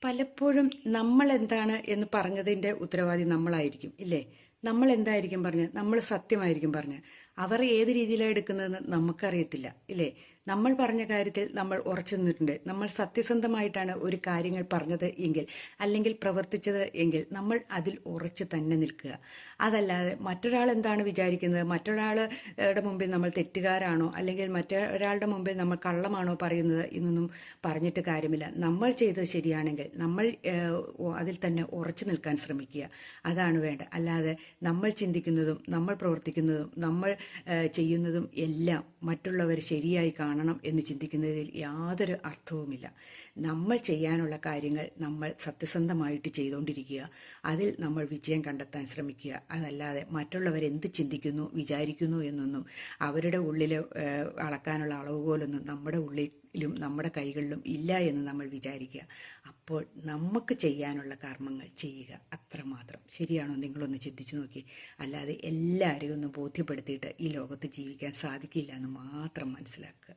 പലപ്പോഴും നമ്മൾ എന്താണ് എന്ന് പറഞ്ഞതിൻ്റെ ഉത്തരവാദി നമ്മളായിരിക്കും ഇല്ലേ? നമ്മൾ എന്തായിരിക്കും പറഞ്ഞത്? നമ്മൾ സത്യമായിരിക്കും പറഞ്ഞത്. അവർ ഏത് രീതിയിലാണ് എടുക്കുന്നതെന്ന് നമുക്കറിയത്തില്ല ഇല്ലേ? നമ്മൾ പറഞ്ഞ കാര്യത്തിൽ നമ്മൾ ഉറച്ചു നിന്നിട്ടുണ്ട്. നമ്മൾ സത്യസന്ധമായിട്ടാണ് ഒരു കാര്യങ്ങൾ പറഞ്ഞത് എങ്കിൽ, അല്ലെങ്കിൽ പ്രവർത്തിച്ചത് എങ്കിൽ നമ്മൾ അതിൽ ഉറച്ചു തന്നെ നിൽക്കുക. അതല്ലാതെ മറ്റൊരാൾ എന്താണ് വിചാരിക്കുന്നത്, മറ്റൊരാളുടെ മുമ്പിൽ നമ്മൾ തെറ്റുകാരാണോ അല്ലെങ്കിൽ മറ്റൊരാളുടെ മുമ്പിൽ നമ്മൾ കള്ളമാണോ പറയുന്നത് എന്നൊന്നും പറഞ്ഞിട്ട് കാര്യമില്ല. നമ്മൾ ചെയ്തത് ശരിയാണെങ്കിൽ നമ്മൾ അതിൽ തന്നെ ഉറച്ചു നിൽക്കാൻ ശ്രമിക്കുക. അതാണ് വേണ്ടത്. അല്ലാതെ നമ്മൾ ചിന്തിക്കുന്നതും നമ്മൾ പ്രവർത്തിക്കുന്നതും നമ്മൾ ചെയ്യുന്നതും എല്ലാം മറ്റുള്ളവർ ശരിയായി കാണണം എന്ന് ചിന്തിക്കുന്നതിൽ യാതൊരു അർത്ഥവുമില്ല. നമ്മൾ ചെയ്യാനുള്ള കാര്യങ്ങൾ നമ്മൾ സത്യസന്ധമായിട്ട് ചെയ്തുകൊണ്ടിരിക്കുക. അതിൽ നമ്മൾ വിജയം കണ്ടെത്താൻ ശ്രമിക്കുക. അതല്ലാതെ മറ്റുള്ളവർ എന്ത് ചിന്തിക്കുന്നു വിചാരിക്കുന്നു എന്നൊന്നും അവരുടെ ഉള്ളിൽ അളക്കാനുള്ള അളവുകോലൊന്നും നമ്മുടെ ഉള്ളിലും നമ്മുടെ കൈകളിലും ഇല്ല എന്ന് നമ്മൾ വിചാരിക്കുക. അപ്പോൾ നമുക്ക് ചെയ്യാനുള്ള കർമ്മങ്ങൾ ചെയ്യുക, അത്രമാത്രം. ശരിയാണോ? നിങ്ങളൊന്ന് ചിന്തിച്ചു നോക്കി. അല്ലാതെ എല്ലാവരെയും ഒന്ന് ബോധ്യപ്പെടുത്തിയിട്ട് ഈ ലോകത്ത് ജീവിക്കാൻ സാധിക്കില്ല എന്ന് മാത്രം മനസ്സിലാക്കുക.